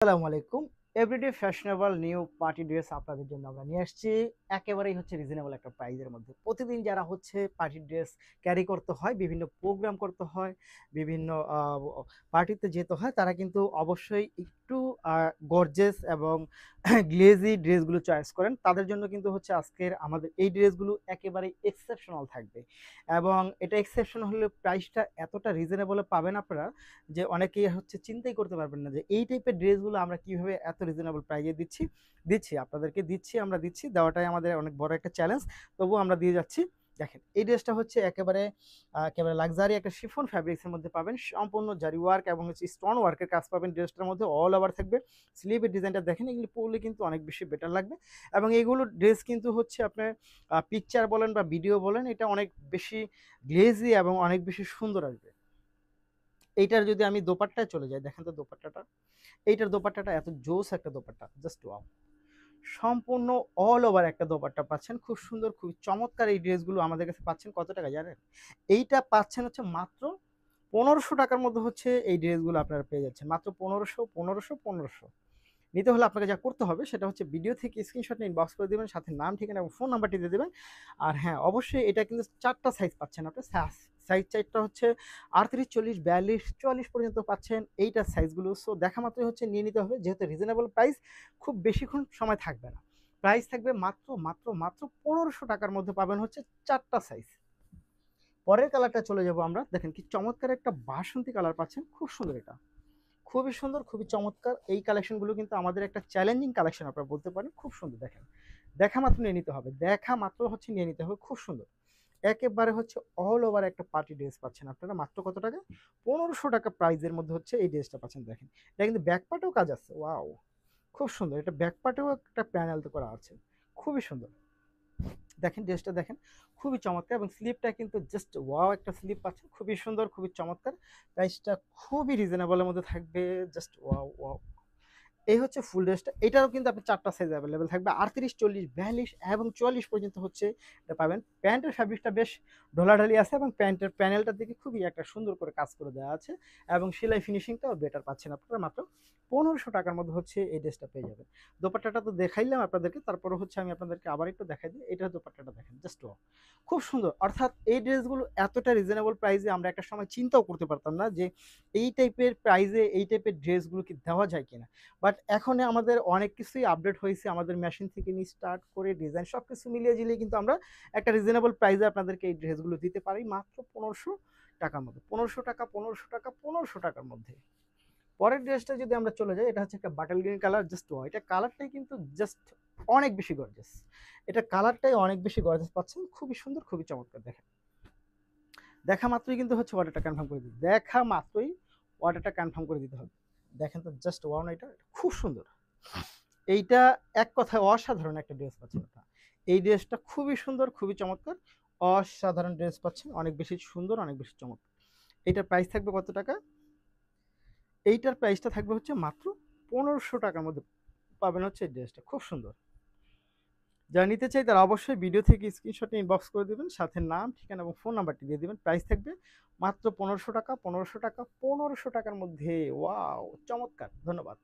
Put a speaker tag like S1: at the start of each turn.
S1: আসসালামু আলাইকুম। Everyday fashionable new party dress আপনাদের জন্য আমরা নিয়ে আসছি। একেবারেই রিজনেবল একটা প্রাইজের মধ্যে। প্রতিদিন যারা পার্টি ড্রেস ক্যারি করতে হয়, বিভিন্ন প্রোগ্রাম করতে হয়, বিভিন্ন পার্টিতে যেতে হয়, তারা কিন্তু অবশ্যই একটু গর্জিয়াস এবং গ্লেজি ড্রেসগুলো চয়েস করেন। তাদের জন্য কিন্তু আজকের আমাদের এই ড্রেসগুলো একেবারেই এক্সেপশনাল থাকবে। এবং এটা এক্সেপশন হলে প্রাইসটা এতটা রিজনেবলে পাবেন আপনারা যে অনেকেই চিন্তাই করতে পারবেন না যে এই টাইপের ড্রেসগুলো আমরা কিভাবে এত রিজনেবল প্রাইসে দিচ্ছি আপনাদেরকে দিচ্ছি দেওয়াটাই আমাদের অনেক বড় একটা চ্যালেঞ্জ। তবুও আমরা দিয়ে যাচ্ছি। দেখেন এই ড্রেসটা একেবারে লাক্সারি একটা শিফন ফ্যাব্রিক্সের মধ্যে পাবেন, সম্পূর্ণ জারি ওয়ার্ক এবং স্টোন ওয়ার্কের কাজ পাবেন। ড্রেসটার মধ্যে অল ওভার থাকবে। স্লিভের ডিজাইনটা দেখেন, এগুলো পরলে কিন্তু অনেক বেশি বেটার লাগবে। এবং এইগুলো ড্রেস কিন্তু আপনার পিকচার বলেন বা ভিডিও বলেন, এটা অনেক বেশি গ্লেজি এবং অনেক বেশি সুন্দর আসবে। এইটার যদি আমি দোপাট্টায় চলে যাই, দেখেন তো দোপাট্টাটা, এইটার দোপাট্টাটা এত জোস একটা দোপাট্টা, জাস্ট ওয়াও। সম্পূর্ণ অল ওভার একটা দোপাট্টা পাচ্ছেন, খুব সুন্দর, খুব চমৎকার। এই ড্রেসগুলো আমাদের কাছে পাচ্ছেন কত টাকা জানেন? এইটা পাচ্ছেন মাত্র 1500 টাকার মধ্যে এই ড্রেসগুলো আপনারা পেয়ে যাচ্ছেন মাত্র 1500 নিতে হলে আপনাকে যা করতে হবে সেটা ভিডিও থেকে স্ক্রিনশট নিয়ে ইনবক্স করে দেবেন, সাথে নাম, ঠিকানা এবং ফোন নাম্বারটি দিয়ে দেবেন। আর হ্যাঁ, অবশ্যই এটা কিন্তু 4টা সাইজ পাচ্ছেন আপনি। সাইজ চারটা 38, 40, 42, 44 পর্যন্ত পাচ্ছেন এইটার সাইজগুলো। সো দেখা মাত্রই নিয়ে নিতে হবে, যেহেতু রিজনেবল প্রাইস, খুব বেশিক্ষণ সময় থাকবে না। প্রাইস থাকবে মাত্র মাত্র মাত্র 1500 টাকার মধ্যে পাবেন 4টা সাইজ। পরের কালারটা চলে যাব আমরা। দেখেন কি চমৎকার একটা বাসন্তী কালার পাচ্ছেন, খুব সুন্দর। এটা খুবই সুন্দর, খুবই চমৎকার। এই কালেকশনগুলো কিন্তু আমাদের একটা চ্যালেঞ্জিং কালেকশন আপনারা বলতে পারেন। খুব সুন্দর। দেখেন, দেখা মাত্র নিয়ে নিতে হবে, দেখা মাত্র নিয়ে নিতে হবে। খুব সুন্দর, একেবারে অল ওভার একটা পার্টি ড্রেস পাচ্ছেন আপনারা মাত্র কত টাকা? 1500 টাকা প্রাইজের মধ্যে এই ড্রেসটা পাচ্ছেন। দেখেন, এটা কিন্তু ব্যাক পার্টেও কাজ আছে, ওয়াও, খুব সুন্দর। এটা ব্যাক পার্টেও একটা প্যানেল করা আছে, খুবই সুন্দর। দেখেন ড্রেসটা দেখেন, খুবই চমৎকার। এবং স্লিপটা কিন্তু জাস্ট ওয়াও একটা স্লিপ পাচ্ছেন, খুবই সুন্দর, খুবই চমৎকার। প্রাইসটা খুবই রিজনেবলের মধ্যে থাকবে, জাস্ট ওয়াও ওয়াও। এই ফুল ড্রেসটা, এটারও কিন্তু আপনি 4টা সাইজ অ্যাভেলেবেল থাকবে, 38, 40, 42 এবং 44 পর্যন্ত এটা পাবেন। প্যান্টের ফ্যাব্রিকটা বেশ ঢোলাঢালি আছে এবং প্যান্টের প্যানেলটার দিকে খুবই একটা সুন্দর করে কাজ করে দেওয়া আছে। এবং সেলাই ফিনিশিংটাও বেটার পাচ্ছেন আপনারা মাত্র 1500 টাকার মধ্যে এই ড্রেসটা পেয়ে যাবেন। দোপাট্টাটা তো দেখাইলাম আপনাদেরকে, তারপরে আমি আপনাদেরকে আবার একটু দেখাই দিই। এটা দোপাট্টাটা দেখেন, জাস্ট খুব সুন্দর। অর্থাৎ এই ড্রেসগুলো এতটা রিজনেবল প্রাইসে আমরা একটা সময় চিন্তাও করতে পারতাম না যে এই টাইপের প্রাইসে এই টাইপের ড্রেসগুলো কি দেওয়া যায় কিনা। বাট এখন আমাদের অনেক কিছুই আপডেট হয়েছে, আমাদের মেশিন থেকে নিয়ে স্টার্ট করে ডিজাইন সব কিছু মিলিয়ে ঝিলিয়ে কিন্তু আমরা একটা রিজনেবল প্রাইসে আপনাদেরকে এই ড্রেসগুলো দিতে পারি মাত্র 1500 টাকার মধ্যে। 1500 টাকা, 1500 টাকা, 1500 টাকার মধ্যে। পরের ড্রেসটা যদি আমরা চলে যাই, এটা একটা বাটাল গ্রিন কালার, জাস্ট এটা কালারটাই কিন্তু জাস্ট অনেক বেশি গর্জিয়াস। এটা কালারটাই অনেক বেশি গর্জিয়াস পাচ্ছেন, খুবই সুন্দর, খুবই চমৎকার। দেখেন, দেখা মাত্রই কিন্তু অর্ডারটা কনফার্ম করে দিতে, দেখা মাত্রই অর্ডারটা কনফার্ম করে দিতে হবে। দেখেন তো জাস্ট ওয়াও, এটা খুব সুন্দর। এইটা এক কথায় অসাধারণ একটা ড্রেস পাচ্ছেন আপনারা। এই ড্রেসটা খুবই সুন্দর, খুবই চমৎকার, অসাধারণ ড্রেস পাচ্ছেন, অনেক বেশি সুন্দর, অনেক বেশি চমৎকার। এইটার প্রাইস থাকবে কত টাকা? এইটার প্রাইসটা থাকবে মাত্র 1500 টাকার মধ্যে পাবেন এই ড্রেসটা, খুব সুন্দর। যারা নিতে চাই তারা অবশ্যই ভিডিও থেকে স্ক্রিনশট নিয়ে ইনবক্স করে দেবেন, সাথে নাম, ঠিকানা এবং ফোন নাম্বারটি দিয়ে দেবেন। প্রাইস থাকবে মাত্র 1500 টাকা, 1500 টাকা, 1500 টাকার মধ্যে। ওয়াও, চমৎকার। ধন্যবাদ।